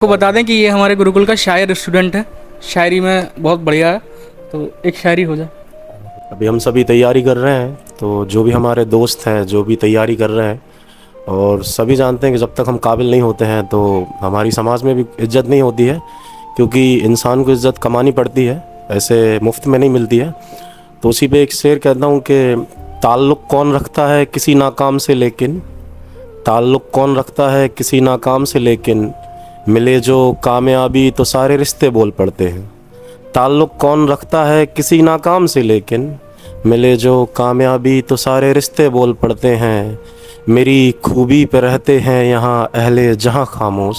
को बता दें कि ये हमारे गुरुकुल का शायर स्टूडेंट है, शायरी में बहुत बढ़िया है, तो एक शायरी हो जाए। अभी हम सभी तैयारी कर रहे हैं, तो जो भी हमारे दोस्त हैं जो भी तैयारी कर रहे हैं, और सभी जानते हैं कि जब तक हम काबिल नहीं होते हैं तो हमारी समाज में भी इज़्ज़त नहीं होती है, क्योंकि इंसान को इज़्ज़त कमानी पड़ती है, ऐसे मुफ्त में नहीं मिलती है। तो उसी पे एक शेर कहता हूँ कि ताल्लुक़ कौन रखता है किसी नाकाम से, लेकिन ताल्लुक़ कौन रखता है किसी नाकाम से, लेकिन मिले जो कामयाबी तो सारे रिश्ते बोल पड़ते हैं। ताल्लुक़ कौन रखता है किसी नाकाम से, लेकिन मिले जो कामयाबी तो सारे रिश्ते बोल पड़ते हैं। मेरी खूबी पे रहते हैं यहाँ अहले जहाँ खामोश,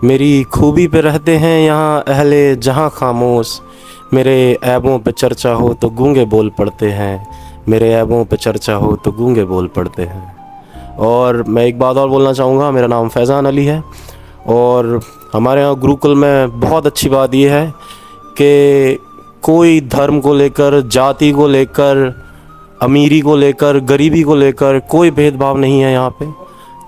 मेरी खूबी पे रहते हैं यहाँ अहले जहाँ खामोश। मेरे ऐबों पे चर्चा हो तो गूंगे बोल पड़ते हैं, मेरे ऐबों पे चर्चा हो तो गूंगे बोल पड़ते हैं। और मैं एक बात और बोलना चाहूँगा, मेरा नाम फैज़ान अली है, और हमारे यहाँ गुरुकुल में बहुत अच्छी बात यह है कि कोई धर्म को लेकर, जाति को लेकर, अमीरी को लेकर, गरीबी को लेकर कोई भेदभाव नहीं है यहाँ पे।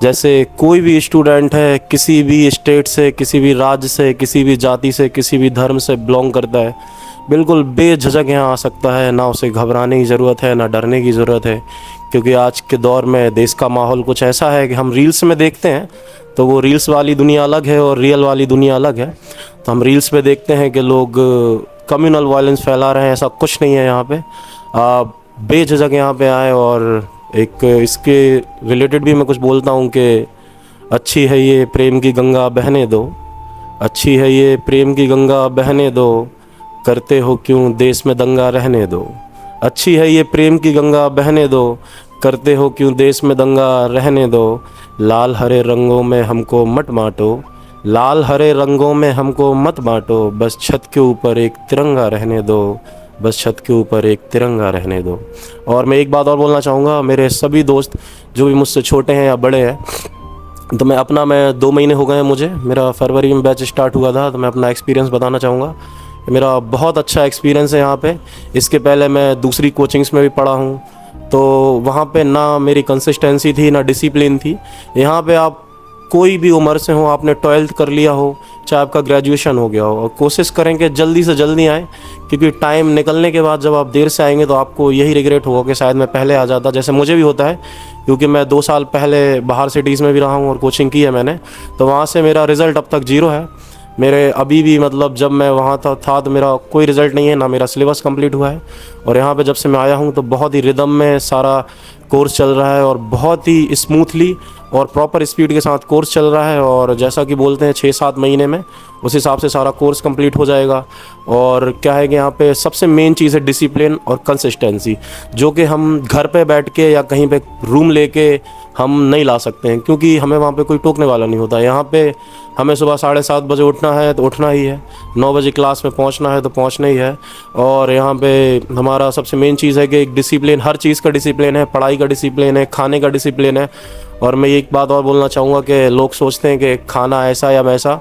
जैसे कोई भी स्टूडेंट है, किसी भी स्टेट से, किसी भी राज्य से, किसी भी जाति से, किसी भी धर्म से बिलोंग करता है, बिल्कुल बेझिझक यहाँ आ सकता है। ना उसे घबराने की ज़रूरत है, ना डरने की ज़रूरत है, क्योंकि आज के दौर में देश का माहौल कुछ ऐसा है कि हम रील्स में देखते हैं तो वो रील्स वाली दुनिया अलग है और रियल वाली दुनिया अलग है। तो हम रील्स पे देखते हैं कि लोग कम्युनल वायलेंस फैला रहे हैं, ऐसा कुछ नहीं है यहाँ पे। आप बेझिझक यहाँ पे आए, और एक इसके रिलेटेड भी मैं कुछ बोलता हूँ कि अच्छी है ये प्रेम की गंगा बहने दो, अच्छी है ये प्रेम की गंगा बहने दो, करते हो क्यों देश में दंगा रहने दो। अच्छी है ये प्रेम की गंगा बहने दो, करते हो क्यों देश में दंगा रहने दो। लाल हरे रंगों में हमको मत बांटो, लाल हरे रंगों में हमको मत बांटो, बस छत के ऊपर एक तिरंगा रहने दो, बस छत के ऊपर एक तिरंगा रहने दो। और मैं एक बात और बोलना चाहूँगा, मेरे सभी दोस्त जो भी मुझसे छोटे हैं या बड़े हैं, तो मैं 2 महीने हो गए हैं मुझे, मेरा फरवरी में बैच स्टार्ट हुआ था, तो मैं अपना एक्सपीरियंस बताना चाहूँगा। मेरा बहुत अच्छा एक्सपीरियंस है यहाँ पे। इसके पहले मैं दूसरी कोचिंग्स में भी पढ़ा हूँ, तो वहाँ पे ना मेरी कंसिस्टेंसी थी, ना डिसिप्लिन थी। यहाँ पे आप कोई भी उम्र से हो, आपने 12th कर लिया हो, चाहे आपका ग्रेजुएशन हो गया हो, और कोशिश करें कि जल्दी से जल्दी आएँ, क्योंकि टाइम निकलने के बाद जब आप देर से आएंगे तो आपको यही रिग्रेट होगा कि शायद मैं पहले आ जाता, जैसे मुझे भी होता है, क्योंकि मैं 2 साल पहले बाहर सिटीज़ में भी रहा हूँ और कोचिंग की है मैंने, तो वहाँ से मेरा रिज़ल्ट अब तक 0 है। मेरे अभी भी मतलब जब मैं वहाँ था तो मेरा कोई रिज़ल्ट नहीं है, ना मेरा सिलेबस कंप्लीट हुआ है। और यहाँ पे जब से मैं आया हूँ तो बहुत ही रिदम में सारा कोर्स चल रहा है, और बहुत ही स्मूथली और प्रॉपर स्पीड के साथ कोर्स चल रहा है। और जैसा कि बोलते हैं 6-7 महीने में उस हिसाब से सारा कोर्स कंप्लीट हो जाएगा। और क्या है कि यहाँ पे सबसे मेन चीज़ है डिसिप्लिन और कंसिस्टेंसी, जो कि हम घर पे बैठ के या कहीं पे रूम लेके हम नहीं ला सकते हैं, क्योंकि हमें वहाँ पे कोई टोकने वाला नहीं होता। यहाँ पे हमें सुबह 7:30 बजे उठना है तो उठना ही है, 9 बजे क्लास में पहुँचना है तो पहुँचना ही है। और यहाँ पे हमारा सबसे मेन चीज़ है कि एक डिसिप्लिन, हर चीज़ का डिसिप्लिन है, पढ़ाई का डिसिप्लिन है, खाने का डिसिप्लिन है। और मैं एक बात और बोलना चाहूँगा कि लोग सोचते हैं कि खाना ऐसा या वैसा,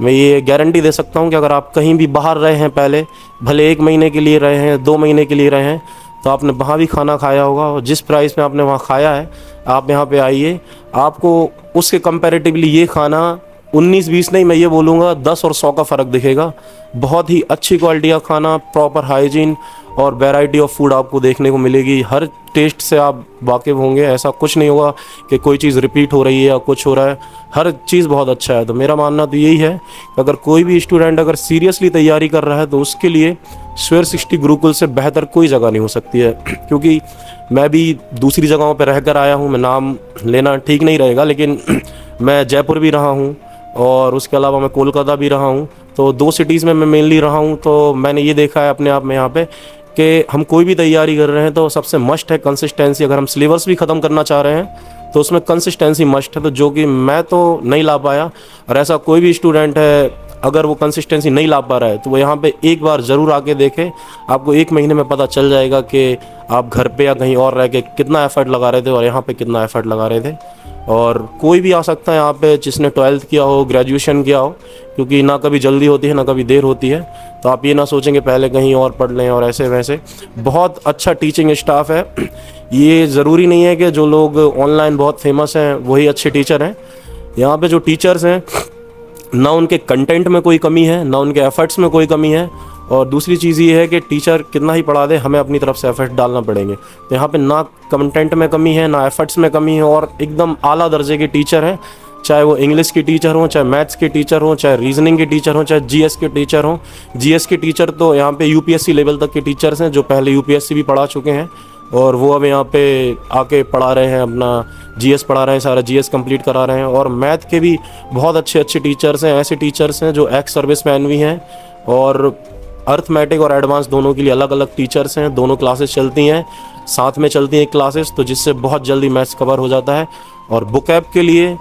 मैं ये गारंटी दे सकता हूँ कि अगर आप कहीं भी बाहर रहे हैं, पहले भले 1 महीने के लिए रहे हैं, 2 महीने के लिए रहे हैं, तो आपने वहाँ भी खाना खाया होगा, और जिस प्राइस में आपने वहाँ खाया है, आप यहाँ पे आइए, आपको उसके कंपैरेटिवली ये खाना 19-20 नहीं, मैं ये बोलूँगा 10 और 100 का फ़र्क दिखेगा। बहुत ही अच्छी क्वालिटी का खाना, प्रॉपर हाइजीन और वैरायटी ऑफ फूड आपको देखने को मिलेगी। हर टेस्ट से आप वाकिफ़ होंगे, ऐसा कुछ नहीं होगा कि कोई चीज़ रिपीट हो रही है या कुछ हो रहा है, हर चीज़ बहुत अच्छा है। तो मेरा मानना तो यही है कि अगर कोई भी स्टूडेंट अगर सीरियसली तैयारी कर रहा है तो उसके लिए स्वेयर 60 गुरुकुल से बेहतर कोई जगह नहीं हो सकती है। क्योंकि मैं भी दूसरी जगहों पर रह कर आया हूँ, मैं नाम लेना ठीक नहीं रहेगा, लेकिन मैं जयपुर भी रहा हूँ और उसके अलावा मैं कोलकाता भी रहा हूँ, तो 2 सिटीज़ में मैं मेनली रहा हूँ। तो मैंने ये देखा है अपने आप में यहाँ पे कि हम कोई भी तैयारी कर रहे हैं तो सबसे मस्ट है कंसिस्टेंसी। अगर हम सिलेबस भी ख़त्म करना चाह रहे हैं तो उसमें कंसिस्टेंसी मस्ट है, तो जो कि मैं तो नहीं ला पाया। और ऐसा कोई भी स्टूडेंट है अगर वो कंसिस्टेंसी नहीं ला पा रहा है तो वो यहाँ पे एक बार ज़रूर आके देखे, आपको 1 महीने में पता चल जाएगा कि आप घर पे या कहीं और रह के कितना एफ़र्ट लगा रहे थे और यहाँ पे कितना एफ़र्ट लगा रहे थे। और कोई भी आ सकता है यहाँ पे जिसने 12th किया हो, ग्रेजुएशन किया हो, क्योंकि ना कभी जल्दी होती है ना कभी देर होती है। तो आप ये ना सोचेंगे पहले कहीं और पढ़ लें और ऐसे वैसे। बहुत अच्छा टीचिंग स्टाफ है, ये ज़रूरी नहीं है कि जो लोग ऑनलाइन बहुत फेमस हैं वही अच्छे टीचर हैं। यहाँ पे जो टीचर्स हैं ना उनके कंटेंट में कोई कमी है, ना उनके एफर्ट्स में कोई कमी है। और दूसरी चीज़ ये है कि टीचर कितना ही पढ़ा दे, हमें अपनी तरफ से एफर्ट डालना पड़ेंगे। तो यहाँ पे ना कंटेंट में कमी है, ना एफर्ट्स में कमी है, और एकदम आला दर्जे के टीचर हैं। चाहे वो इंग्लिश के टीचर हों, चाहे मैथ्स के टीचर हों, चाहे रीजनिंग के टीचर हों, चाहे जीएस के टीचर हों। जीएस के टीचर तो यहाँ पे यूपीएससी लेवल तक के टीचर्स हैं, जो पहले यूपीएससी भी पढ़ा चुके हैं और वो अब यहाँ पे आके पढ़ा रहे हैं, अपना जीएस पढ़ा रहे हैं, सारा जीएस कंप्लीट करा रहे हैं। और मैथ के भी बहुत अच्छे अच्छे टीचर्स हैं, ऐसे टीचर्स हैं जो एक्स सर्विस मैन भी हैं। और अर्थमेटिक और एडवांस दोनों के लिए अलग अलग टीचर्स हैं, दोनों क्लासेस चलती हैं, साथ में चलती हैं क्लासेस, तो जिससे बहुत जल्दी मैथ्स कवर हो जाता है। और बुकैब के लिए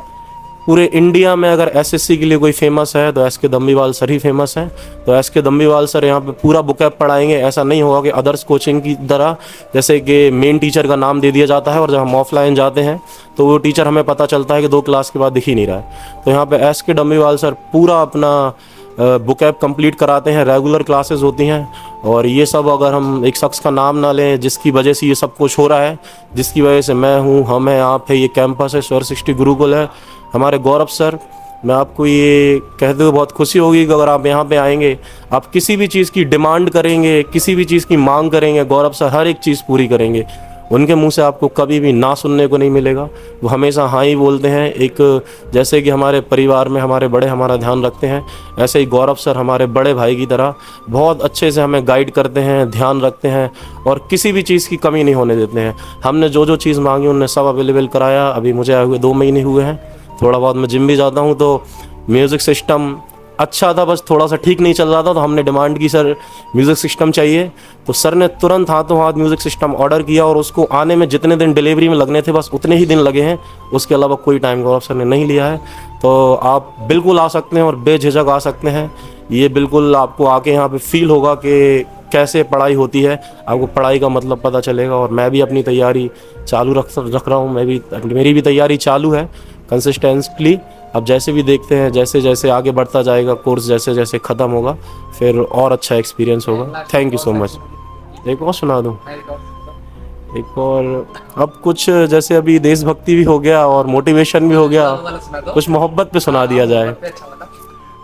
पूरे इंडिया में अगर एसएससी के लिए कोई फेमस है तो एस के दम्बीवाल सर ही फेमस हैं। तो एस के दम्बीवाल सर यहाँ पे पूरा बुकैब पढ़ाएंगे। ऐसा नहीं होगा कि अदर्स कोचिंग की तरह जैसे कि मेन टीचर का नाम दे दिया जाता है और जब हम ऑफलाइन जाते हैं तो वो टीचर हमें पता चलता है कि 2 क्लास के बाद दिख ही नहीं रहा है। तो यहाँ पे एस के दम्बीवाल सर पूरा अपना बुकैब कंप्लीट कराते हैं, रेगुलर क्लासेस होती हैं। और ये सब अगर हम एक शख्स का नाम ना लें जिसकी वजह से ये सब कुछ हो रहा है, जिसकी वजह से मैं हूँ, हम हैं, आप है, ये कैंपस है, स्वर सृष्टि गुरुकुल है, हमारे गौरव सर, मैं आपको ये कहते हुए बहुत खुशी होगी कि अगर आप यहाँ पे आएंगे, आप किसी भी चीज़ की डिमांड करेंगे, किसी भी चीज़ की मांग करेंगे, गौरव सर हर एक चीज़ पूरी करेंगे। उनके मुंह से आपको कभी भी ना सुनने को नहीं मिलेगा, वो हमेशा हाँ ही बोलते हैं। एक जैसे कि हमारे परिवार में हमारे बड़े हमारा ध्यान रखते हैं, ऐसे ही गौरव सर हमारे बड़े भाई की तरह बहुत अच्छे से हमें गाइड करते हैं, ध्यान रखते हैं और किसी भी चीज़ की कमी नहीं होने देते हैं। हमने जो जो चीज़ मांगी उनने सब अवेलेबल कराया। अभी मुझे आए हुए 2 महीने हुए हैं, थोड़ा बहुत मैं जिम भी जाता हूँ, तो म्यूज़िक सिस्टम अच्छा था, बस थोड़ा सा ठीक नहीं चल रहा था, तो हमने डिमांड की सर म्यूज़िक सिस्टम चाहिए। तो सर ने तुरंत हाथों हाथ म्यूज़िक सिस्टम ऑर्डर किया और उसको आने में जितने दिन डिलीवरी में लगने थे बस उतने ही दिन लगे हैं, उसके अलावा कोई टाइम गौरव सर ने नहीं लिया है। तो आप बिल्कुल आ सकते हैं और बेझिझक आ सकते हैं। ये बिल्कुल आपको आके यहाँ पे फील होगा कि कैसे पढ़ाई होती है, आपको पढ़ाई का मतलब पता चलेगा। और मैं भी अपनी तैयारी चालू रख रहा हूँ, मेरी भी तैयारी चालू है कंसिस्टेंटली। अब जैसे भी देखते हैं, जैसे जैसे आगे बढ़ता जाएगा कोर्स, जैसे जैसे ख़त्म होगा फिर और अच्छा एक्सपीरियंस होगा। Thank you so much. एक और सुना दूँ, एक और अब कुछ जैसे अभी देशभक्ति भी हो गया और मोटिवेशन भी हो गया, कुछ मोहब्बत पे सुना दिया जाए।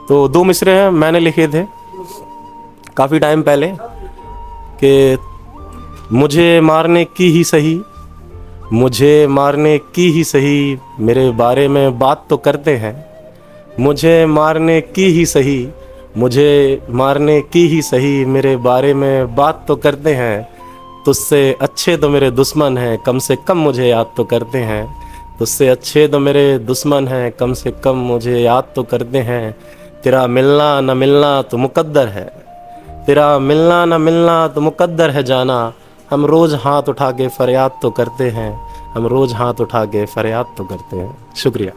तो 2 मिसरे हैं, मैंने लिखे थे काफ़ी टाइम पहले कि मुझे मारने की ही सही, मुझे मारने की ही सही, मेरे बारे में बात तो करते हैं। मुझे मारने की ही सही, मुझे मारने की ही सही, मेरे बारे में बात तो करते हैं। तुझसे अच्छे तो मेरे दुश्मन हैं, कम से कम मुझे याद तो करते हैं। तुझसे अच्छे तो मेरे दुश्मन हैं, कम से कम मुझे याद तो करते हैं। तेरा मिलना न मिलना तो मुकद्दर है, तेरा मिलना न मिलना तो मुकद्दर है जाना। हम रोज़ हाथ उठा के फरियाद तो करते हैं, हम रोज़ हाथ उठा के फरियाद तो करते हैं। शुक्रिया।